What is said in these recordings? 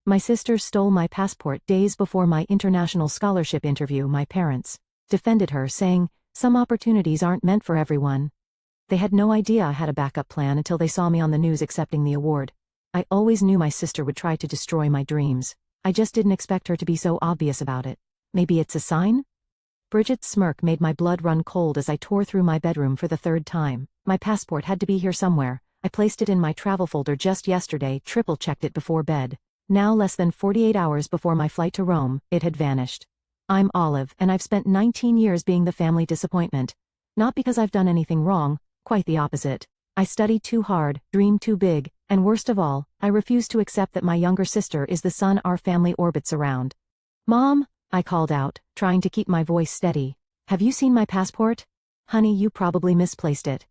My sister stole my passport days before my international scholarship interview. My parents defended her, saying, some opportunities aren't meant for everyone. They had no idea I had a backup plan until they saw me on the news accepting the award. I always knew my sister would try to destroy my dreams. I just didn't expect her to be so obvious about it. Maybe it's a sign? Bridget's smirk made my blood run cold as I tore through my bedroom for the third time. My passport had to be here somewhere. I placed it in my travel folder just yesterday, triple-checked it before bed. Now, less than 48 hours before my flight to Rome, it had vanished. I'm Olive, and I've spent 19 years being the family disappointment. Not because I've done anything wrong, quite the opposite. I studied too hard, dreamed too big, and worst of all, I refuse to accept that my younger sister is the sun our family orbits around. Mom, I called out, trying to keep my voice steady. Have you seen my passport? Honey, you probably misplaced it.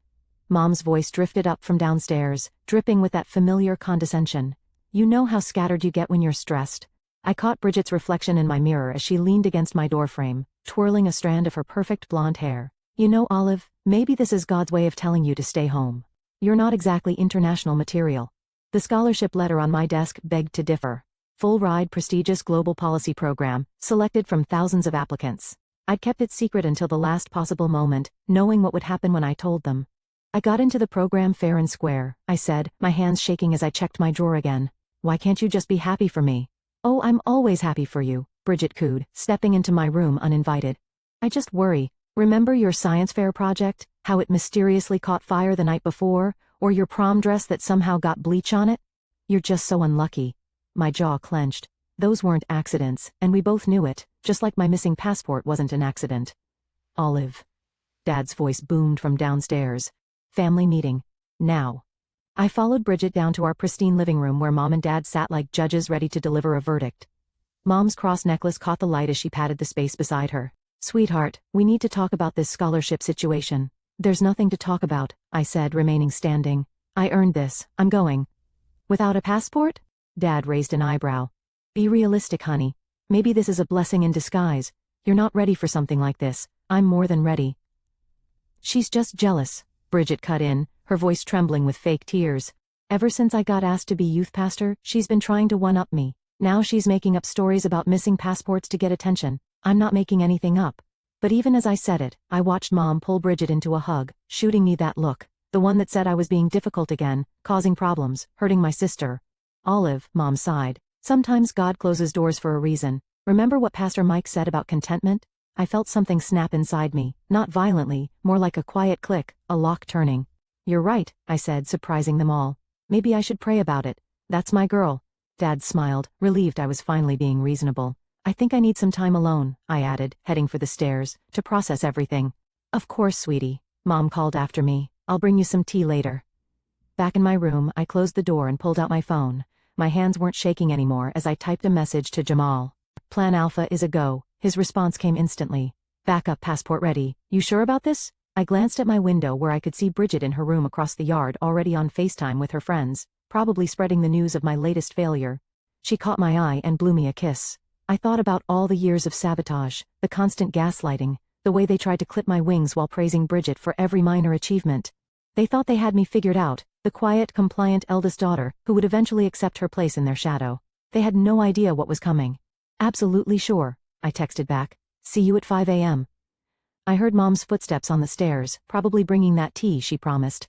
Mom's voice drifted up from downstairs, dripping with that familiar condescension. You know how scattered you get when you're stressed. I caught Bridget's reflection in my mirror as she leaned against my doorframe, twirling a strand of her perfect blonde hair. You know, Olive, maybe this is God's way of telling you to stay home. You're not exactly international material. The scholarship letter on my desk begged to differ. Full ride, prestigious global policy program, selected from thousands of applicants. I'd kept it secret until the last possible moment, knowing what would happen when I told them. I got into the program fair and square, I said, my hands shaking as I checked my drawer again. Why can't you just be happy for me? Oh, I'm always happy for you, Bridget cooed, stepping into my room uninvited. I just worry. Remember your science fair project, how it mysteriously caught fire the night before, or your prom dress that somehow got bleach on it? You're just so unlucky. My jaw clenched. Those weren't accidents, and we both knew it, just like my missing passport wasn't an accident. Olive. Dad's voice boomed from downstairs. Family meeting. Now. I followed Bridget down to our pristine living room where Mom and Dad sat like judges ready to deliver a verdict. Mom's cross necklace caught the light as she patted the space beside her. Sweetheart, we need to talk about this scholarship situation. There's nothing to talk about, I said, remaining standing. I earned this, I'm going. Without a passport? Dad raised an eyebrow. Be realistic, honey. Maybe this is a blessing in disguise. You're not ready for something like this. I'm more than ready. She's just jealous, Bridget cut in, her voice trembling with fake tears. Ever since I got asked to be youth pastor, she's been trying to one-up me. Now she's making up stories about missing passports to get attention. I'm not making anything up. But even as I said it, I watched Mom pull Bridget into a hug, shooting me that look, the one that said I was being difficult again, causing problems, hurting my sister. Olive, Mom sighed. Sometimes God closes doors for a reason. Remember what Pastor Mike said about contentment? I felt something snap inside me, not violently, more like a quiet click, a lock turning. You're right, I said, surprising them all. Maybe I should pray about it. That's my girl. Dad smiled, relieved I was finally being reasonable. I think I need some time alone, I added, heading for the stairs, to process everything. Of course, sweetie, Mom called after me. I'll bring you some tea later. Back in my room, I closed the door and pulled out my phone. My hands weren't shaking anymore as I typed a message to Jamal. Plan Alpha is a go. His response came instantly. Backup passport ready. You sure about this? I glanced at my window where I could see Bridget in her room across the yard already on FaceTime with her friends, probably spreading the news of my latest failure. She caught my eye and blew me a kiss. I thought about all the years of sabotage, the constant gaslighting, the way they tried to clip my wings while praising Bridget for every minor achievement. They thought they had me figured out, the quiet, compliant eldest daughter who would eventually accept her place in their shadow. They had no idea what was coming. Absolutely sure, I texted back. See you at 5 a.m. I heard Mom's footsteps on the stairs, probably bringing that tea she promised.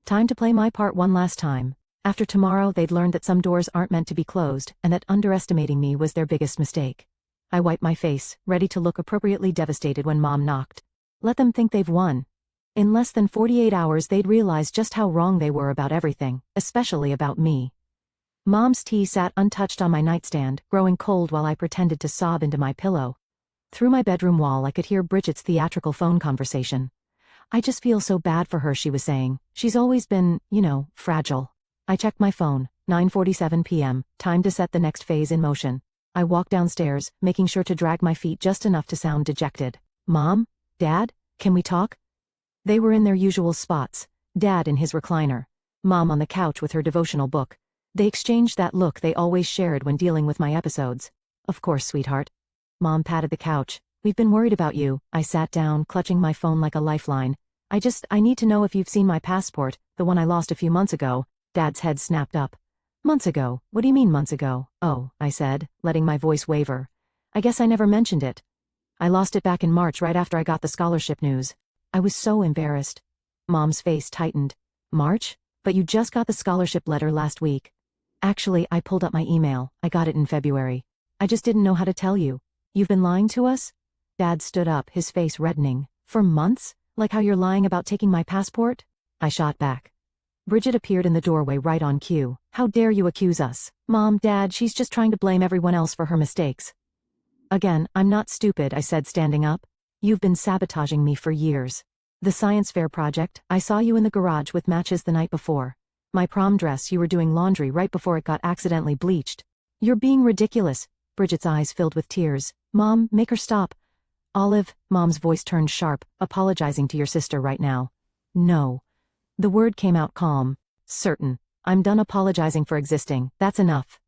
Time to play my part one last time. After tomorrow they'd learned that some doors aren't meant to be closed and that underestimating me was their biggest mistake. I wiped my face, ready to look appropriately devastated when Mom knocked. Let them think they've won. In less than 48 hours they'd realize just how wrong they were about everything, especially about me. Mom's tea sat untouched on my nightstand, growing cold while I pretended to sob into my pillow. Through my bedroom wall I could hear Bridget's theatrical phone conversation. I just feel so bad for her, she was saying. She's always been, fragile. I checked my phone, 9:47 p.m., time to set the next phase in motion. I walked downstairs, making sure to drag my feet just enough to sound dejected. Mom? Dad? Can we talk? They were in their usual spots, Dad in his recliner, Mom on the couch with her devotional book. They exchanged that look they always shared when dealing with my episodes. Of course, sweetheart. Mom patted the couch. We've been worried about you. I sat down, clutching my phone like a lifeline. I need to know if you've seen my passport, the one I lost a few months ago. Dad's head snapped up. Months ago. What do you mean months ago? Oh, I said, letting my voice waver. I guess I never mentioned it. I lost it back in March right after I got the scholarship news. I was so embarrassed. Mom's face tightened. March? But you just got the scholarship letter last week. Actually, I pulled up my email. I got it in February. I just didn't know how to tell you. You've been lying to us? Dad stood up, his face reddening. For months? Like how you're lying about taking my passport? I shot back. Bridget appeared in the doorway right on cue. How dare you accuse us? Mom, Dad, she's just trying to blame everyone else for her mistakes. Again, I'm not stupid, I said, standing up. You've been sabotaging me for years. The science fair project, I saw you in the garage with matches the night before. My prom dress, you were doing laundry right before it got accidentally bleached. You're being ridiculous. Bridget's eyes filled with tears. Mom, make her stop. Olive, Mom's voice turned sharp, apologizing to your sister right now. No. The word came out calm. Certain. I'm done apologizing for existing, that's enough.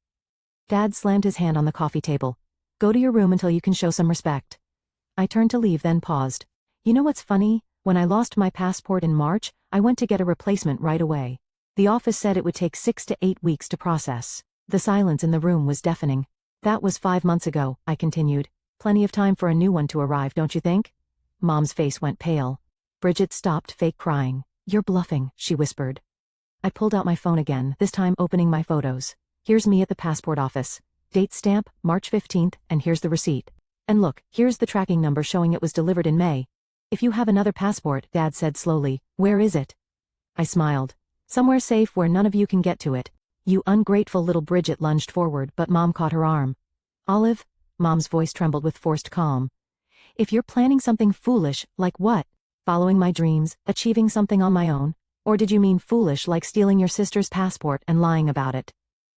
Dad slammed his hand on the coffee table. Go to your room until you can show some respect. I turned to leave, then paused. You know what's funny? When I lost my passport in March, I went to get a replacement right away. The office said it would take 6 to 8 weeks to process. The silence in the room was deafening. That was 5 months ago, I continued. Plenty of time for a new one to arrive, don't you think? Mom's face went pale. Bridget stopped fake crying. You're bluffing, she whispered. I pulled out my phone again, this time opening my photos. Here's me at the passport office. Date stamp, March 15th, and here's the receipt. And look, here's the tracking number showing it was delivered in May. If you have another passport, Dad said slowly, where is it? I smiled. Somewhere safe where none of you can get to it. You ungrateful little. Bridget lunged forward, but Mom caught her arm. Olive? Mom's voice trembled with forced calm. If you're planning something foolish, like what? Following my dreams, achieving something on my own? Or did you mean foolish like stealing your sister's passport and lying about it?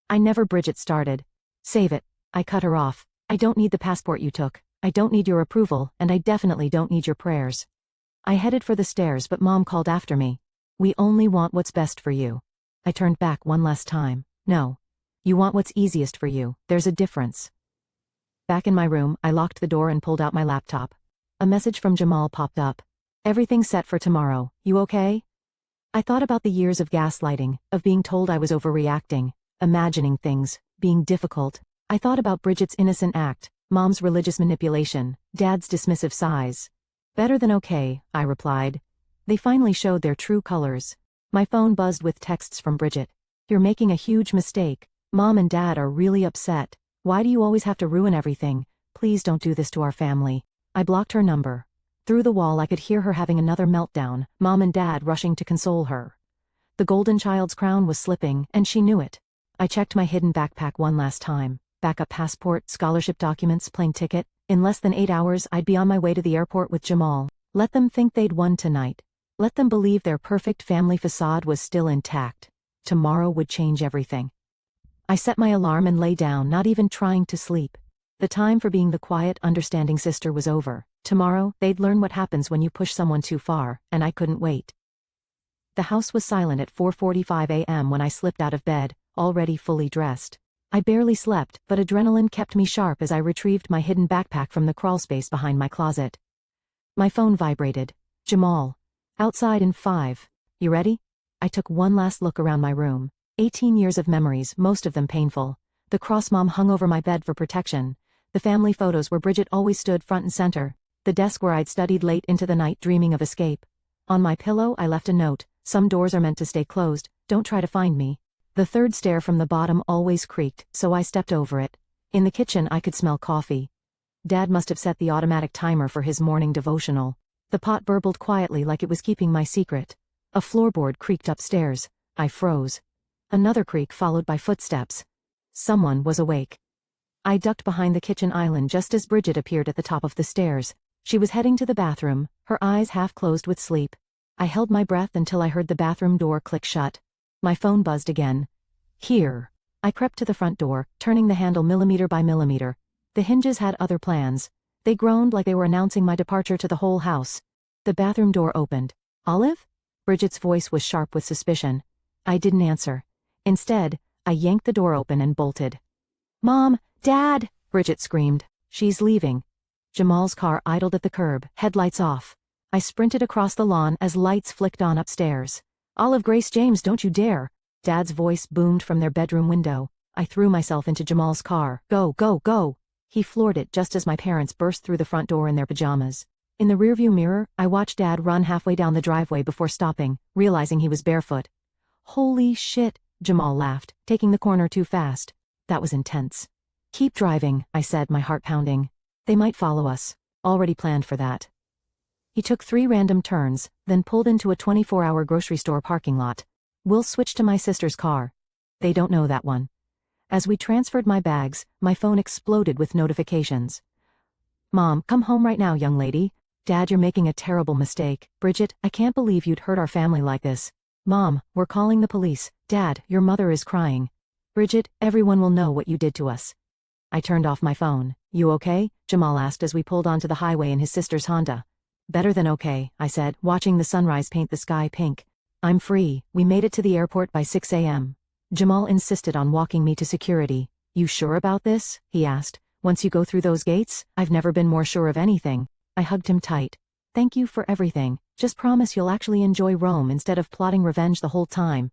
I never. Bridget started. Save it. I cut her off. I don't need the passport you took. I don't need your approval, and I definitely don't need your prayers. I headed for the stairs, but Mom called after me. We only want what's best for you. I turned back one last time. No. You want what's easiest for you. There's a difference. Back in my room, I locked the door and pulled out my laptop. A message from Jamal popped up. Everything's set for tomorrow. You okay? I thought about the years of gaslighting, of being told I was overreacting, imagining things, being difficult. I thought about Bridget's innocent act, Mom's religious manipulation, Dad's dismissive sighs. Better than okay, I replied. They finally showed their true colors. My phone buzzed with texts from Bridget. You're making a huge mistake. Mom and Dad are really upset. Why do you always have to ruin everything? Please don't do this to our family. I blocked her number. Through the wall I could hear her having another meltdown, Mom and Dad rushing to console her. The golden child's crown was slipping, and she knew it. I checked my hidden backpack one last time. Backup passport, scholarship documents, plane ticket. In less than 8 hours I'd be on my way to the airport with Jamal. Let them think they'd won tonight. Let them believe their perfect family facade was still intact. Tomorrow would change everything. I set my alarm and lay down, not even trying to sleep. The time for being the quiet, understanding sister was over. Tomorrow, they'd learn what happens when you push someone too far, and I couldn't wait. The house was silent at 4:45 a.m. when I slipped out of bed, already fully dressed. I barely slept, but adrenaline kept me sharp as I retrieved my hidden backpack from the crawlspace behind my closet. My phone vibrated. Jamal. Outside in 5. You ready? I took one last look around my room. 18 years of memories, most of them painful. The cross Mom hung over my bed for protection. The family photos where Bridget always stood front and center. The desk where I'd studied late into the night dreaming of escape. On my pillow I left a note. Some doors are meant to stay closed. Don't try to find me. The third stair from the bottom always creaked, so I stepped over it. In the kitchen I could smell coffee. Dad must have set the automatic timer for his morning devotional. The pot burbled quietly like it was keeping my secret. A floorboard creaked upstairs. I froze. Another creak followed by footsteps. Someone was awake. I ducked behind the kitchen island just as Bridget appeared at the top of the stairs. She was heading to the bathroom, her eyes half closed with sleep. I held my breath until I heard the bathroom door click shut. My phone buzzed again. Here. I crept to the front door, turning the handle millimeter by millimeter. The hinges had other plans. They groaned like they were announcing my departure to the whole house. The bathroom door opened. Olive? Bridget's voice was sharp with suspicion. I didn't answer. Instead, I yanked the door open and bolted. Mom! Dad! Bridget screamed. She's leaving. Jamal's car idled at the curb, headlights off. I sprinted across the lawn as lights flicked on upstairs. Olive Grace James, don't you dare! Dad's voice boomed from their bedroom window. I threw myself into Jamal's car. Go, go, go! He floored it just as my parents burst through the front door in their pajamas. In the rearview mirror, I watched Dad run halfway down the driveway before stopping, realizing he was barefoot. Holy shit, Jamal laughed, taking the corner too fast. That was intense. Keep driving, I said, my heart pounding. They might follow us. Already planned for that. He took 3 random turns, then pulled into a 24-hour grocery store parking lot. We'll switch to my sister's car. They don't know that one. As we transferred my bags, my phone exploded with notifications. Mom, come home right now, young lady. Dad, you're making a terrible mistake. Bridget, I can't believe you'd hurt our family like this. Mom, we're calling the police. Dad, your mother is crying. Bridget, everyone will know what you did to us. I turned off my phone. You okay? Jamal asked as we pulled onto the highway in his sister's Honda. Better than okay, I said, watching the sunrise paint the sky pink. I'm free. We made it to the airport by 6 a.m. Jamal insisted on walking me to security. You sure about this? He asked. Once you go through those gates, I've never been more sure of anything. I hugged him tight. Thank you for everything. Just promise you'll actually enjoy Rome instead of plotting revenge the whole time.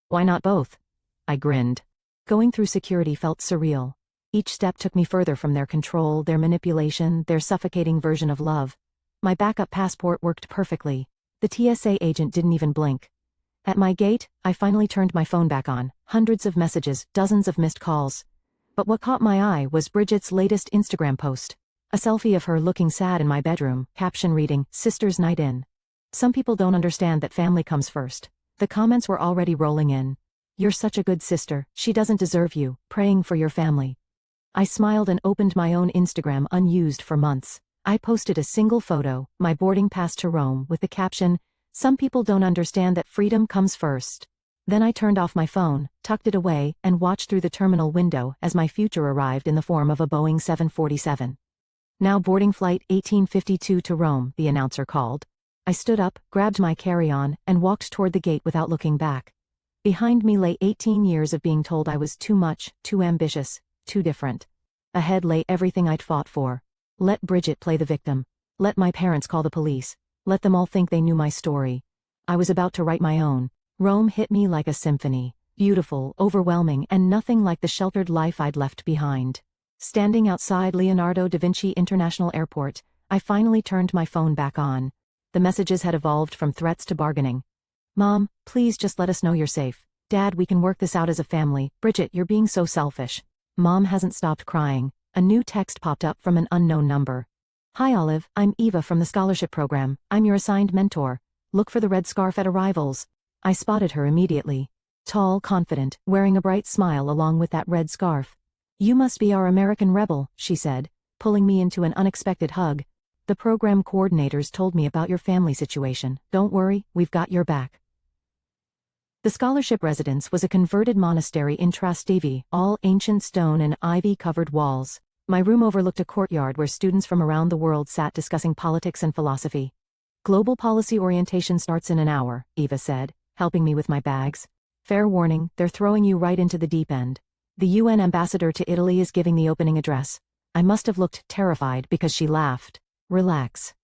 Why not both? I grinned. Going through security felt surreal. Each step took me further from their control, their manipulation, their suffocating version of love. My backup passport worked perfectly. The TSA agent didn't even blink. At my gate, I finally turned my phone back on. Hundreds of messages, dozens of missed calls. But what caught my eye was Bridget's latest Instagram post. A selfie of her looking sad in my bedroom, caption reading, Sister's Night In. Some people don't understand that family comes first. The comments were already rolling in. You're such a good sister, she doesn't deserve you, praying for your family. I smiled and opened my own Instagram unused for months. I posted a single photo, my boarding pass to Rome, with the caption, Some people don't understand that freedom comes first. Then I turned off my phone, tucked it away, and watched through the terminal window as my future arrived in the form of a Boeing 747. Now boarding flight 1852 to Rome, the announcer called. I stood up, grabbed my carry-on, and walked toward the gate without looking back. Behind me lay 18 years of being told I was too much, too ambitious, too different. Ahead lay everything I'd fought for. Let Bridget play the victim. Let my parents call the police. Let them all think they knew my story. I was about to write my own. Rome hit me like a symphony. Beautiful, overwhelming, and nothing like the sheltered life I'd left behind. Standing outside Leonardo da Vinci International Airport, I finally turned my phone back on. The messages had evolved from threats to bargaining. Mom, please just let us know you're safe. Dad, we can work this out as a family. Bridget, you're being so selfish. Mom hasn't stopped crying. A new text popped up from an unknown number. Hi Olive, I'm Eva from the scholarship program. I'm your assigned mentor. Look for the red scarf at arrivals. I spotted her immediately. Tall, confident, wearing a bright smile along with that red scarf. You must be our American rebel, she said, pulling me into an unexpected hug. The program coordinators told me about your family situation. Don't worry, we've got your back. The scholarship residence was a converted monastery in Trastevere, all ancient stone and ivy-covered walls. My room overlooked a courtyard where students from around the world sat discussing politics and philosophy. Global policy orientation starts in an hour, Eva said, helping me with my bags. Fair warning, they're throwing you right into the deep end. The UN ambassador to Italy is giving the opening address. I must have looked terrified because she laughed. Relax.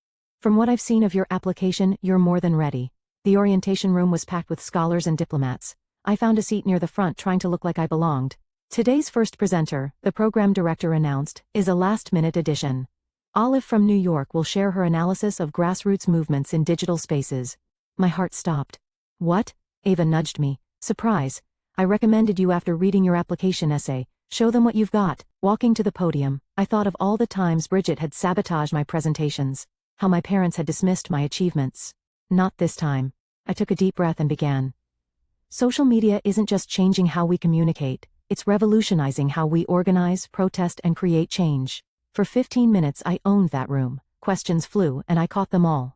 From what I've seen of your application, you're more than ready. The orientation room was packed with scholars and diplomats. I found a seat near the front trying to look like I belonged. Today's first presenter, the program director announced, is a last-minute addition. Olive from New York will share her analysis of grassroots movements in digital spaces. My heart stopped. What? Eva nudged me. Surprise. I recommended you after reading your application essay. Show them what you've got. Walking to the podium, I thought of all the times Bridget had sabotaged my presentations. How my parents had dismissed my achievements. Not this time. I took a deep breath and began. Social media isn't just changing how we communicate, it's revolutionizing how we organize, protest, and create change. For 15 minutes I owned that room. Questions flew, and I caught them all.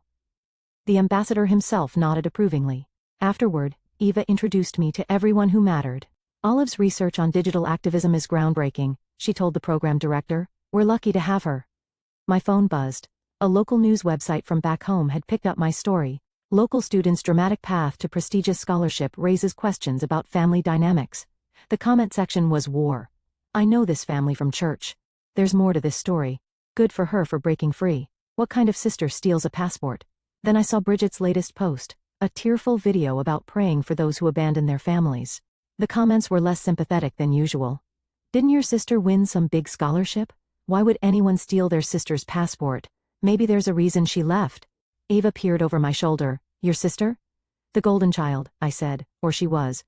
The ambassador himself nodded approvingly. Afterward, Eva introduced me to everyone who mattered. Olive's research on digital activism is groundbreaking, she told the program director. We're lucky to have her. My phone buzzed. A local news website from back home had picked up my story. Local students' dramatic path to prestigious scholarship raises questions about family dynamics. The comment section was war. I know this family from church. There's more to this story. Good for her for breaking free. What kind of sister steals a passport? Then I saw Bridget's latest post, a tearful video about praying for those who abandon their families. The comments were less sympathetic than usual. Didn't your sister win some big scholarship? Why would anyone steal their sister's passport? Maybe there's a reason she left. Ava peered over my shoulder. Your sister? The golden child, I said, or she was.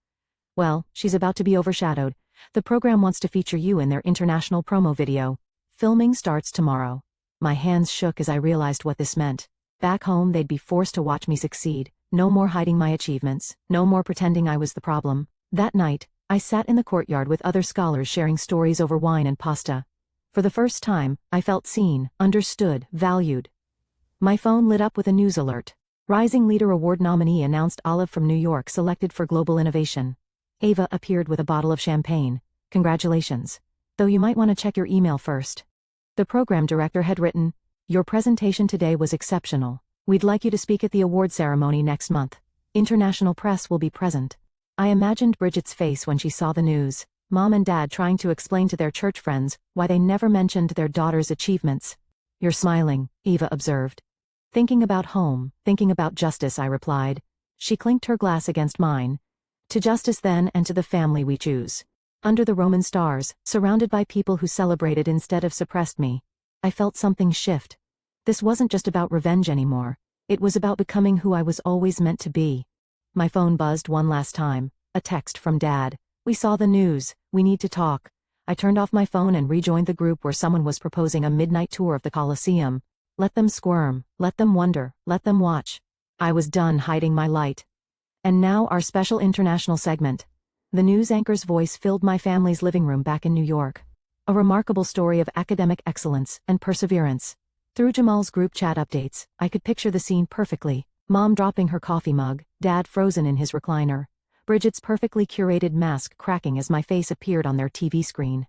Well, she's about to be overshadowed. The program wants to feature you in their international promo video. Filming starts tomorrow. My hands shook as I realized what this meant. Back home, they'd be forced to watch me succeed. No more hiding my achievements. No more pretending I was the problem. That night, I sat in the courtyard with other scholars sharing stories over wine and pasta. For the first time, I felt seen, understood, valued. My phone lit up with a news alert. Rising Leader Award nominee announced Olive from New York selected for Global Innovation. Ava appeared with a bottle of champagne. Congratulations. Though you might want to check your email first. The program director had written, your presentation today was exceptional. We'd like you to speak at the award ceremony next month. International press will be present. I imagined Bridget's face when she saw the news. Mom and Dad trying to explain to their church friends why they never mentioned their daughter's achievements. You're smiling, Eva observed. Thinking about home, thinking about justice, I replied. She clinked her glass against mine. To justice then, and to the family we choose. Under the Roman stars, surrounded by people who celebrated instead of suppressed me, I felt something shift. This wasn't just about revenge anymore. It was about becoming who I was always meant to be. My phone buzzed one last time. A text from Dad. We saw the news. We need to talk. I turned off my phone and rejoined the group where someone was proposing a midnight tour of the Colosseum. Let them squirm, let them wonder, let them watch. I was done hiding my light. And now our special international segment. The news anchor's voice filled my family's living room back in New York. A remarkable story of academic excellence and perseverance. Through Jamal's group chat updates, I could picture the scene perfectly. Mom dropping her coffee mug, Dad frozen in his recliner. Bridget's perfectly curated mask cracking as my face appeared on their TV screen.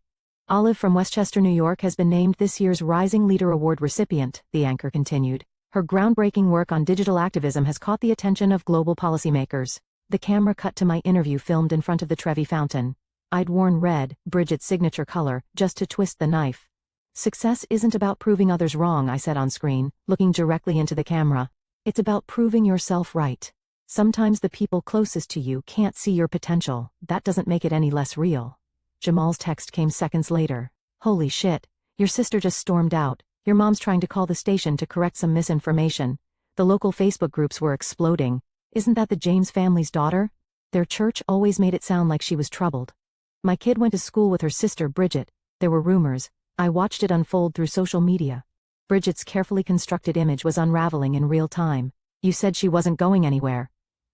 Olive from Westchester, New York has been named this year's Rising Leader Award recipient, the anchor continued. Her groundbreaking work on digital activism has caught the attention of global policymakers. The camera cut to my interview filmed in front of the Trevi Fountain. I'd worn red, Bridget's signature color, just to twist the knife. Success isn't about proving others wrong, I said on screen, looking directly into the camera. It's about proving yourself right. Sometimes the people closest to you can't see your potential. That doesn't make it any less real. Jamal's text came seconds later. Holy shit. Your sister just stormed out. Your mom's trying to call the station to correct some misinformation. The local Facebook groups were exploding. Isn't that the James family's daughter? Their church always made it sound like she was troubled. My kid went to school with her sister Bridget. There were rumors. I watched it unfold through social media. Bridget's carefully constructed image was unraveling in real time. You said she wasn't going anywhere.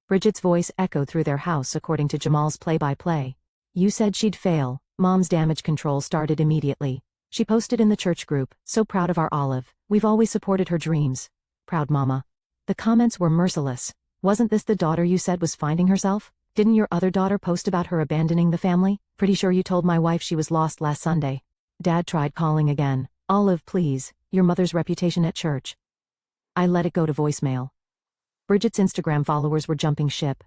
Bridget's voice echoed through their house according to Jamal's play-by-play. You said she'd fail. Mom's damage control started immediately. She posted in the church group, so proud of our Olive. We've always supported her dreams. Proud mama. The comments were merciless. Wasn't this the daughter you said was finding herself? Didn't your other daughter post about her abandoning the family? Pretty sure you told my wife she was lost last Sunday. Dad tried calling again. Olive, please. Your mother's reputation at church. I let it go to voicemail. Bridget's Instagram followers were jumping ship.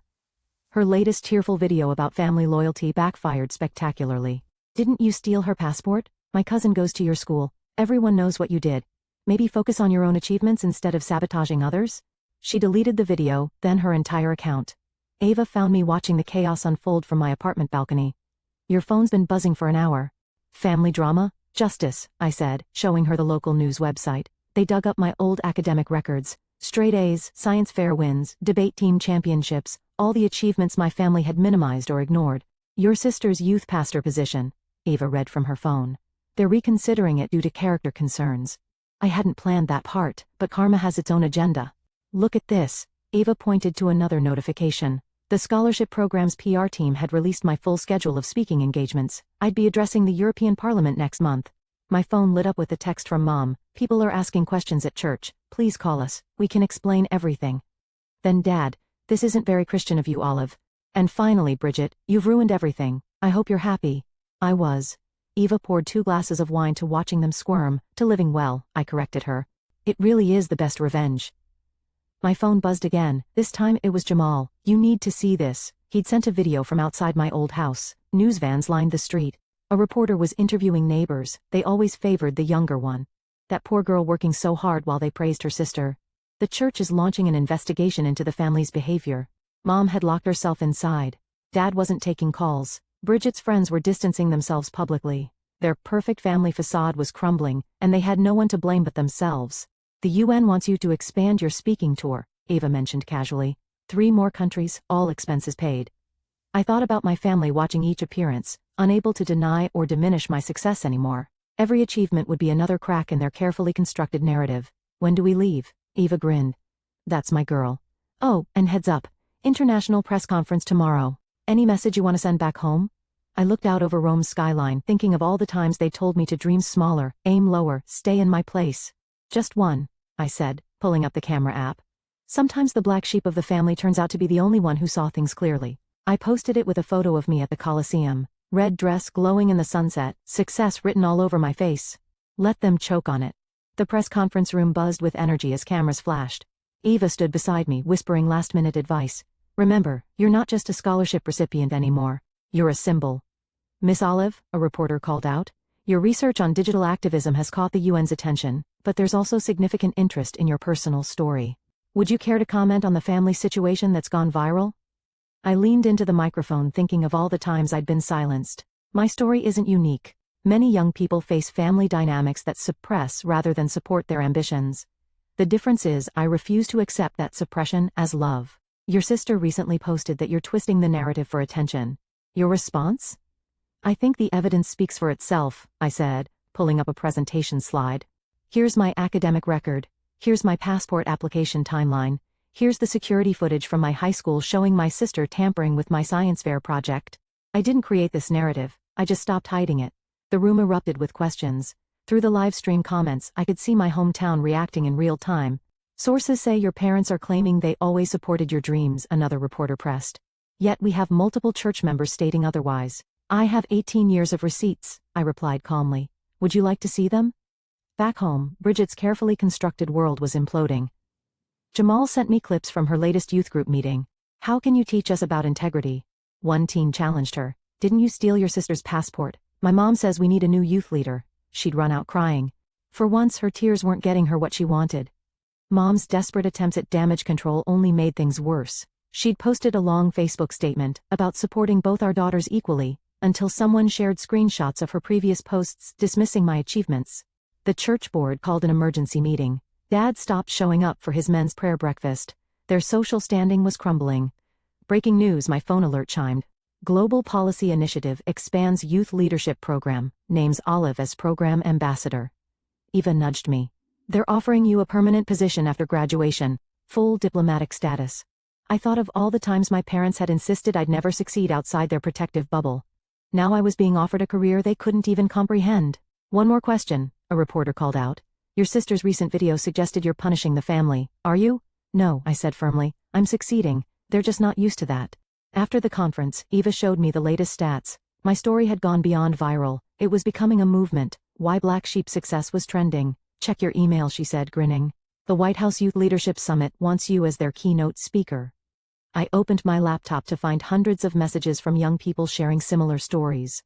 Her latest tearful video about family loyalty backfired spectacularly. Didn't you steal her passport? My cousin goes to your school. Everyone knows what you did. Maybe focus on your own achievements instead of sabotaging others? She deleted the video, then her entire account. Ava found me watching the chaos unfold from my apartment balcony. Your phone's been buzzing for an hour. Family drama? Justice, I said, showing her the local news website. They dug up my old academic records. Straight A's, science fair wins, debate team championships, all the achievements my family had minimized or ignored. Your sister's youth pastor position, Ava read from her phone. They're reconsidering it due to character concerns. I hadn't planned that part, but karma has its own agenda. Look at this. Ava pointed to another notification. The scholarship program's PR team had released my full schedule of speaking engagements. I'd be addressing the European Parliament next month. My phone lit up with a text from Mom. People are asking questions at church. Please call us. We can explain everything. Then Dad, this isn't very Christian of you, Olive. And finally, Bridget, you've ruined everything. I hope you're happy. I was. Eva poured 2 glasses of wine to watching them squirm, to living well, I corrected her. It really is the best revenge. My phone buzzed again. This time it was Jamal. You need to see this. He'd sent a video from outside my old house. News vans lined the street. A reporter was interviewing neighbors. They always favored the younger one. That poor girl working so hard while they praised her sister. The church is launching an investigation into the family's behavior. Mom had locked herself inside. Dad wasn't taking calls. Bridget's friends were distancing themselves publicly. Their perfect family facade was crumbling, and they had no one to blame but themselves. The UN wants you to expand your speaking tour, Ava mentioned casually. 3 more countries, all expenses paid. I thought about my family watching each appearance, unable to deny or diminish my success anymore. Every achievement would be another crack in their carefully constructed narrative. When do we leave? Eva grinned. That's my girl. Oh, and heads up. International press conference tomorrow. Any message you want to send back home? I looked out over Rome's skyline, thinking of all the times they told me to dream smaller, aim lower, stay in my place. Just one, I said, pulling up the camera app. Sometimes the black sheep of the family turns out to be the only one who saw things clearly. I posted it with a photo of me at the Colosseum. Red dress glowing in the sunset, success written all over my face. Let them choke on it. The press conference room buzzed with energy as cameras flashed. Eva stood beside me, whispering last-minute advice. Remember, you're not just a scholarship recipient anymore. You're a symbol. Miss Olive, a reporter called out, your research on digital activism has caught the UN's attention, but there's also significant interest in your personal story. Would you care to comment on the family situation that's gone viral? I leaned into the microphone thinking of all the times I'd been silenced. My story isn't unique. Many young people face family dynamics that suppress rather than support their ambitions. The difference is I refuse to accept that suppression as love. Your sister recently posted that you're twisting the narrative for attention. Your response? I think the evidence speaks for itself, I said, pulling up a presentation slide. Here's my academic record. Here's my passport application timeline. Here's the security footage from my high school showing my sister tampering with my science fair project. I didn't create this narrative, I just stopped hiding it. The room erupted with questions. Through the live stream comments, I could see my hometown reacting in real time. Sources say your parents are claiming they always supported your dreams, another reporter pressed. Yet we have multiple church members stating otherwise. I have 18 years of receipts, I replied calmly. Would you like to see them? Back home, Bridget's carefully constructed world was imploding. Jamal sent me clips from her latest youth group meeting. How can you teach us about integrity? One teen challenged her. Didn't you steal your sister's passport? My mom says we need a new youth leader. She'd run out crying. For once, her tears weren't getting her what she wanted. Mom's desperate attempts at damage control only made things worse. She'd posted a long Facebook statement about supporting both our daughters equally, until someone shared screenshots of her previous posts dismissing my achievements. The church board called an emergency meeting. Dad stopped showing up for his men's prayer breakfast. Their social standing was crumbling. Breaking news, my phone alert chimed. Global Policy Initiative expands youth leadership program, names Olive as program ambassador. Eva nudged me. They're offering you a permanent position after graduation, full diplomatic status. I thought of all the times my parents had insisted I'd never succeed outside their protective bubble. Now I was being offered a career they couldn't even comprehend. One more question, a reporter called out. Your sister's recent video suggested you're punishing the family, are you? No, I said firmly. I'm succeeding. They're just not used to that. After the conference, Eva showed me the latest stats. My story had gone beyond viral. It was becoming a movement. Why Black Sheep success was trending. Check your email, she said, grinning. The White House Youth Leadership Summit wants you as their keynote speaker. I opened my laptop to find hundreds of messages from young people sharing similar stories.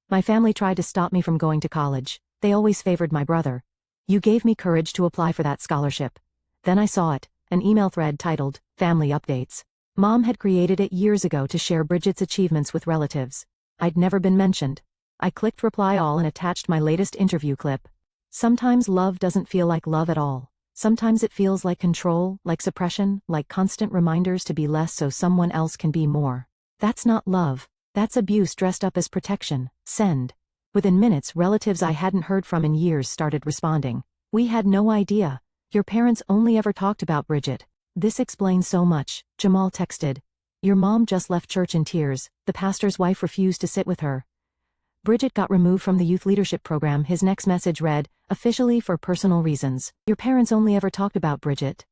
My family tried to stop me from going to college. They always favored my brother. You gave me courage to apply for that scholarship. Then I saw it, an email thread titled, Family Updates. Mom had created it years ago to share Bridget's achievements with relatives. I'd never been mentioned. I clicked reply all and attached my latest interview clip. Sometimes love doesn't feel like love at all. Sometimes it feels like control, like suppression, like constant reminders to be less so someone else can be more. That's not love. That's abuse dressed up as protection. Send. Within minutes, relatives I hadn't heard from in years started responding. We had no idea. Your parents only ever talked about Bridget. This explains so much, Jamal texted. Your mom just left church in tears. The pastor's wife refused to sit with her. Bridget got removed from the youth leadership program. His next message read, officially for personal reasons. Your parents only ever talked about Bridget.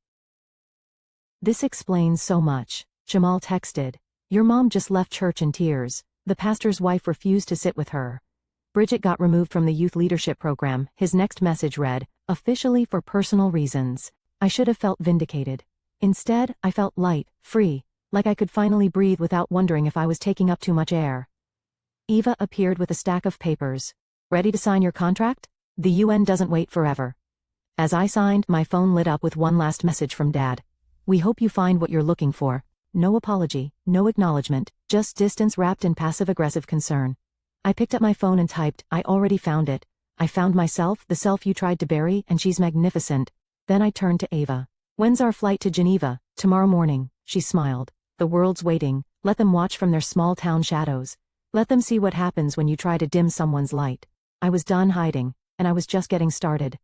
This explains so much, Jamal texted. Your mom just left church in tears. The pastor's wife refused to sit with her. Bridget got removed from the youth leadership program. His next message read, officially for personal reasons. I should have felt vindicated. Instead, I felt light, free, like I could finally breathe without wondering if I was taking up too much air. Eva appeared with a stack of papers. Ready to sign your contract? The UN doesn't wait forever. As I signed, my phone lit up with one last message from Dad. We hope you find what you're looking for. no apology, no acknowledgement, just distance wrapped in passive-aggressive concern. I picked up my phone and typed, "I already found it. I found myself, the self you tried to bury, and she's magnificent." Then I turned to Ava. "When's our flight to Geneva?" "Tomorrow morning," she smiled. "The world's waiting. Let them watch from their small-town shadows. Let them see what happens when you try to dim someone's light." I was done hiding, and I was just getting started.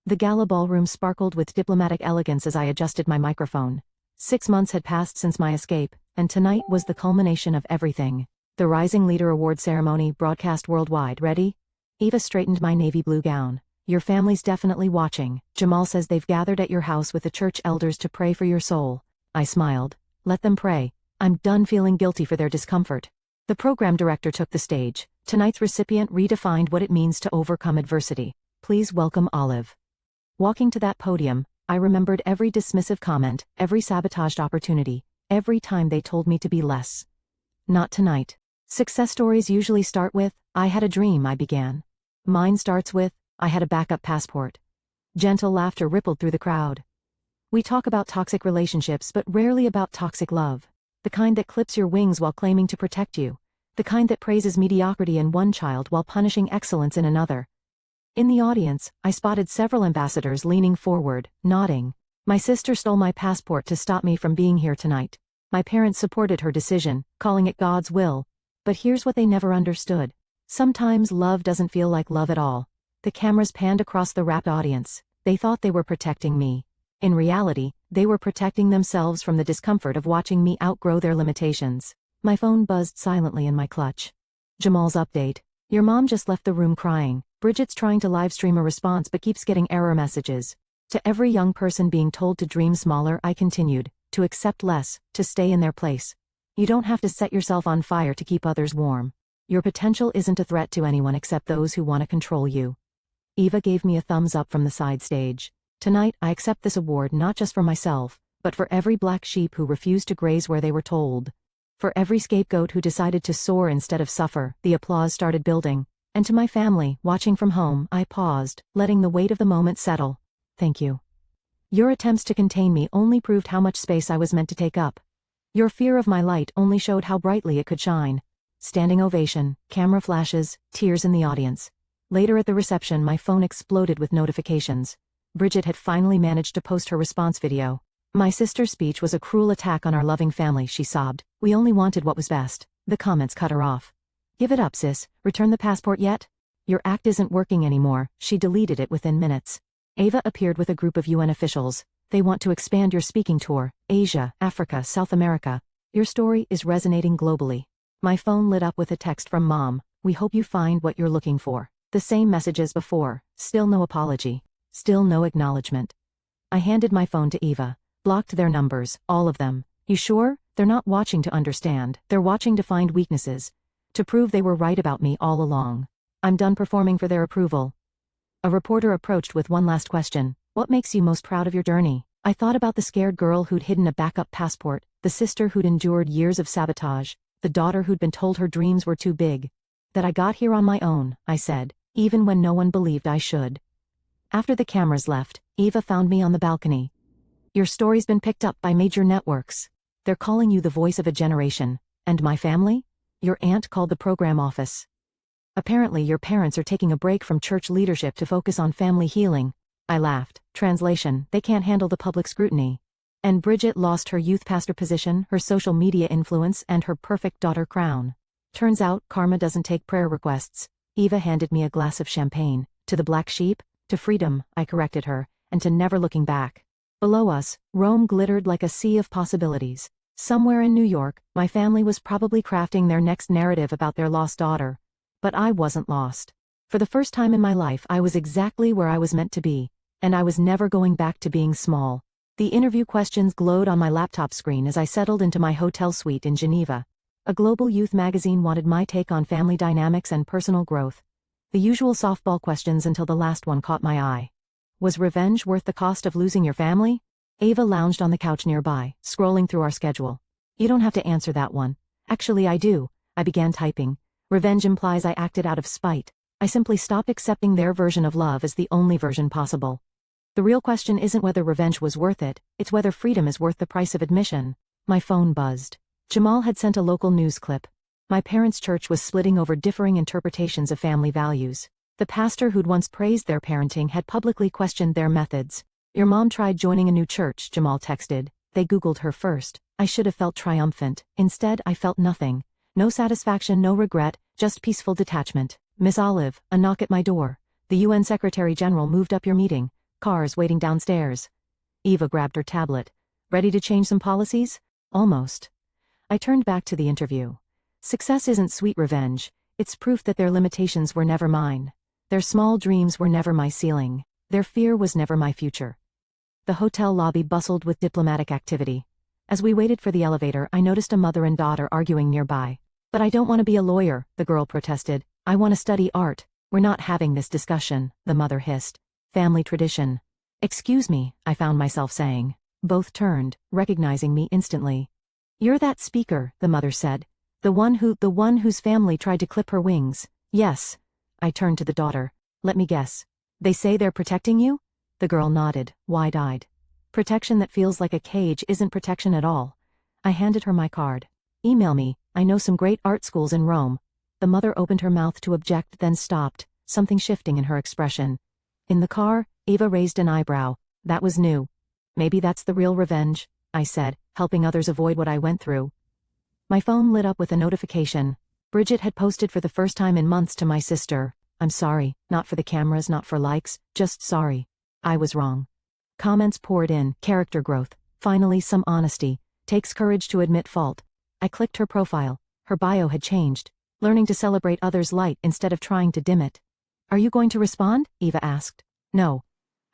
The gala ballroom sparkled with diplomatic elegance as I adjusted my microphone. 6 months had passed since my escape, and tonight was the culmination of everything. The Rising Leader Award ceremony broadcast worldwide. "Ready?" Eva straightened my navy blue gown. "Your family's definitely watching. Jamal says they've gathered at your house with the church elders to pray for your soul." I smiled. "Let them pray. I'm done feeling guilty for their discomfort." The program director took the stage. Tonight's recipient redefined what it means to overcome adversity. Please welcome Olive. Walking to that podium, I remembered every dismissive comment, every sabotaged opportunity, every time they told me to be less. Not tonight. Success stories usually start with, "I had a dream," I began. Mine starts with, "I had a backup passport." Gentle laughter rippled through the crowd. We talk about toxic relationships but rarely about toxic love. The kind that clips your wings while claiming to protect you. The kind that praises mediocrity in one child while punishing excellence in another. In the audience, I spotted several ambassadors leaning forward, nodding. My sister stole my passport to stop me from being here tonight. My parents supported her decision, calling it God's will. But here's what they never understood. Sometimes love doesn't feel like love at all. The cameras panned across the rapt audience. They thought they were protecting me. In reality, they were protecting themselves from the discomfort of watching me outgrow their limitations. My phone buzzed silently in my clutch. Jamal's update. "Your mom just left the room crying. Bridget's trying to livestream a response but keeps getting error messages." To every young person being told to dream smaller, I continued, to accept less, to stay in their place. You don't have to set yourself on fire to keep others warm. Your potential isn't a threat to anyone except those who want to control you. Eva gave me a thumbs up from the side stage. Tonight, I accept this award not just for myself, but for every black sheep who refused to graze where they were told. For every scapegoat who decided to soar instead of suffer. The applause started building. And to my family, watching from home, I paused, letting the weight of the moment settle. Thank you. Your attempts to contain me only proved how much space I was meant to take up. Your fear of my light only showed how brightly it could shine. Standing ovation, camera flashes, tears in the audience. Later at the reception, my phone exploded with notifications. Bridget had finally managed to post her response video. "My sister's speech was a cruel attack on our loving family," she sobbed. "We only wanted what was best." The comments cut her off. "Give it up, sis. Return the passport yet? Your act isn't working anymore." She deleted it within minutes. Ava appeared with a group of UN officials. "They want to expand your speaking tour, Asia, Africa, South America. Your story is resonating globally." My phone lit up with a text from Mom. "We hope you find what you're looking for." The same message as before. Still no apology. Still no acknowledgement. I handed my phone to Eva. "Blocked their numbers, all of them." "You sure? They're not watching to understand. They're watching to find weaknesses. To prove they were right about me all along. I'm done performing for their approval." A reporter approached with one last question. "What makes you most proud of your journey?" I thought about the scared girl who'd hidden a backup passport, the sister who'd endured years of sabotage, the daughter who'd been told her dreams were too big. "That I got here on my own," I said, even when no one believed I should. After the cameras left, Eva found me on the balcony. "Your story's been picked up by major networks. They're calling you the voice of a generation. And my family? Your aunt called the program office. Apparently your parents are taking a break from church leadership to focus on family healing." I laughed. Translation: they can't handle the public scrutiny. And Bridget lost her youth pastor position, her social media influence, and her perfect daughter crown. Turns out, karma doesn't take prayer requests. Eva handed me a glass of champagne. "To the black sheep, to freedom," I corrected her, "and to never looking back." Below us, Rome glittered like a sea of possibilities. Somewhere in New York, my family was probably crafting their next narrative about their lost daughter. But I wasn't lost. For the first time in my life, I was exactly where I was meant to be. And I was never going back to being small. The interview questions glowed on my laptop screen as I settled into my hotel suite in Geneva. A global youth magazine wanted my take on family dynamics and personal growth. The usual softball questions until the last one caught my eye. Was revenge worth the cost of losing your family? Ava lounged on the couch nearby, scrolling through our schedule. "You don't have to answer that one." "Actually, I do." I began typing. "Revenge implies I acted out of spite. I simply stopped accepting their version of love as the only version possible. The real question isn't whether revenge was worth it, it's whether freedom is worth the price of admission." My phone buzzed. Jamal had sent a local news clip. My parents' church was splitting over differing interpretations of family values. The pastor who'd once praised their parenting had publicly questioned their methods. Your mom tried joining a new church, Jamal texted. They Googled her first. I should have felt triumphant. Instead, I felt nothing. No satisfaction, no regret, just peaceful detachment. Miss Olive, a knock at my door. The UN Secretary General moved up your meeting. Cars waiting downstairs. Eva grabbed her tablet. Ready to change some policies? Almost. I turned back to the interview. Success isn't sweet revenge. It's proof that their limitations were never mine. Their small dreams were never my ceiling. Their fear was never my future. The hotel lobby bustled with diplomatic activity. As we waited for the elevator, I noticed a mother and daughter arguing nearby. But I don't want to be a lawyer, the girl protested. I want to study art. We're not having this discussion, the mother hissed. Family tradition. Excuse me, I found myself saying. Both turned, recognizing me instantly. You're that speaker, the mother said. The one whose family tried to clip her wings. Yes. I turned to the daughter. Let me guess. They say they're protecting you? The girl nodded, wide-eyed. Protection that feels like a cage isn't protection at all. I handed her my card. Email me, I know some great art schools in Rome. The mother opened her mouth to object, then stopped, something shifting in her expression. In the car, Eva raised an eyebrow. That was new. Maybe that's the real revenge, I said, helping others avoid what I went through. My phone lit up with a notification. Bridget had posted for the first time in months to my sister. I'm sorry, not for the cameras, not for likes, just sorry. I was wrong. Comments poured in, character growth, finally some honesty, takes courage to admit fault. I clicked her profile. Her bio had changed, learning to celebrate others' light instead of trying to dim it. Are you going to respond? Eva asked. No.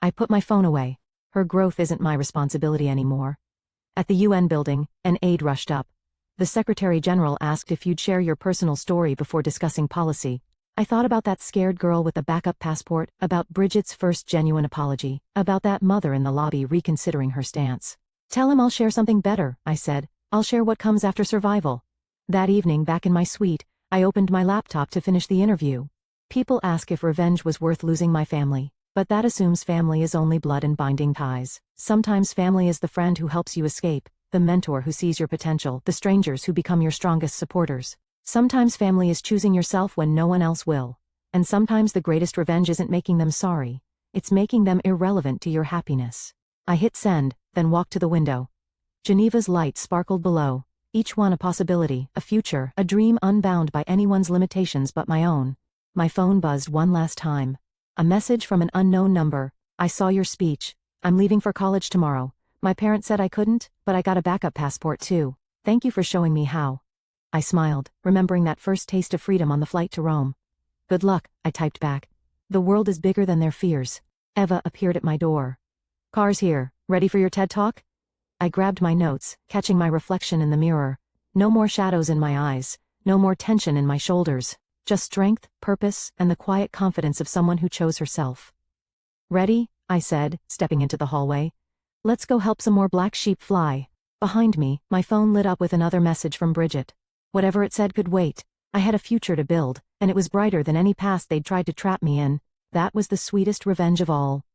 I put my phone away. Her growth isn't my responsibility anymore. At the UN building, an aide rushed up. The Secretary General asked if you'd share your personal story before discussing policy. I thought about that scared girl with the backup passport, about Bridget's first genuine apology, about that mother in the lobby reconsidering her stance. Tell him I'll share something better, I said. I'll share what comes after survival. That evening, back in my suite, I opened my laptop to finish the interview. People ask if revenge was worth losing my family, but that assumes family is only blood and binding ties. Sometimes family is the friend who helps you escape, the mentor who sees your potential, the strangers who become your strongest supporters. Sometimes family is choosing yourself when no one else will. And sometimes the greatest revenge isn't making them sorry. It's making them irrelevant to your happiness. I hit send, then walked to the window. Geneva's lights sparkled below, each one a possibility, a future, a dream unbound by anyone's limitations but my own. My phone buzzed one last time. A message from an unknown number. I saw your speech. I'm leaving for college tomorrow. My parents said I couldn't, but I got a backup passport too. Thank you for showing me how. I smiled, remembering that first taste of freedom on the flight to Rome. Good luck, I typed back. The world is bigger than their fears. Eva appeared at my door. Car's here. Ready for your TED Talk? I grabbed my notes, catching my reflection in the mirror. No more shadows in my eyes. No more tension in my shoulders. Just strength, purpose, and the quiet confidence of someone who chose herself. Ready? I said, stepping into the hallway. Let's go help some more black sheep fly. Behind me, my phone lit up with another message from Bridget. Whatever it said could wait. I had a future to build, and it was brighter than any past they'd tried to trap me in. That was the sweetest revenge of all.